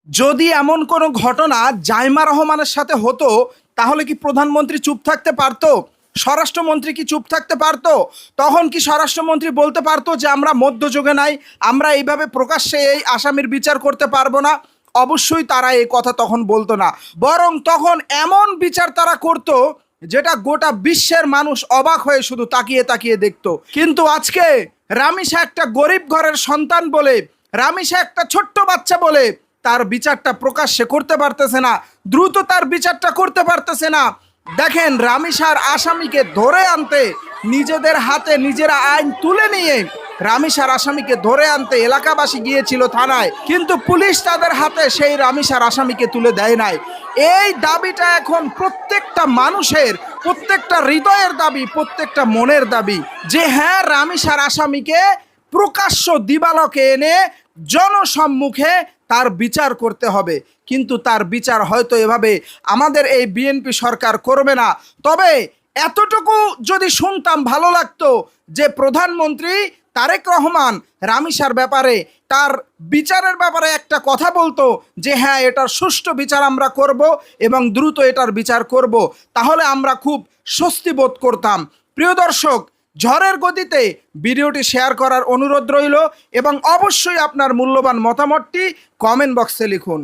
যদি এমন কোনো ঘটনা জাইমা রহমানের সাথে হতো তাহলে কি প্রধানমন্ত্রী চুপ থাকতে পারতো? স্বরাষ্ট্রমন্ত্রী কি চুপ থাকতে পারতো? তখন কি স্বরাষ্ট্রমন্ত্রী বলতে পারতো যে আমরা মধ্যযুগে নাই, আমরা এইভাবে প্রকাশ্যে এই আসামির বিচার করতে পারবো না? অবশ্যই তারা এই কথা তখন বলতো না, বরং তখন এমন বিচার তারা করত যেটা গোটা বিশ্বের মানুষ অবাক হয়ে শুধু তাকিয়ে তাকিয়ে দেখতো। কিন্তু আজকে রামিসা একটা গরিব ঘরের সন্তান বলে, রামিসা একটা ছোট্ট বাচ্চা বলে তার বিচারটা প্রকাশ্যে করতে পারতেছে না, দ্রুত তার বিচারটা করতে পারতেছে না। দেখেন, রামিসার আসামিকে ধরে আনতে নিজেদের হাতে নিজেরা আইন তুলে নিয়ে রামিসার আসামিকে ধরে আনতে এলাকাবাসী গিয়েছিল থানায়, কিন্তু পুলিশ তাদের হাতে সেই রামিসার আসামিকে তুলে দেয় নাই। এই দাবিটা এখন প্রত্যেকটা মানুষের, প্রত্যেকটা হৃদয়ের দাবি, প্রত্যেকটা মনের দাবি যে হ্যাঁ, রামিসার আসামিকে প্রকাশ্য দিবালোকে এনে জনসম্মুখে তার বিচার করতে হবে। কিন্তু তার বিচার হয়তো এভাবে আমাদের এই বিএনপি সরকার করবে না। তবে এতটুকু যদি শুনতাম ভালো লাগতো যে প্রধানমন্ত্রী তারেক রহমান রামিসার ব্যাপারে, তার বিচারের ব্যাপারে একটা কথা বলতো যে হ্যাঁ, এটার সুষ্ঠু বিচার আমরা করব এবং দ্রুত এটার বিচার করব, তাহলে আমরা খুব স্বস্তি বোধ করতাম। প্রিয় দর্শক, ঝড়ের গতিতে ভিডিওটি শেয়ার করার অনুরোধ রইল এবং অবশ্যই আপনার মূল্যবান মতামতটি কমেন্ট বক্সে লিখুন।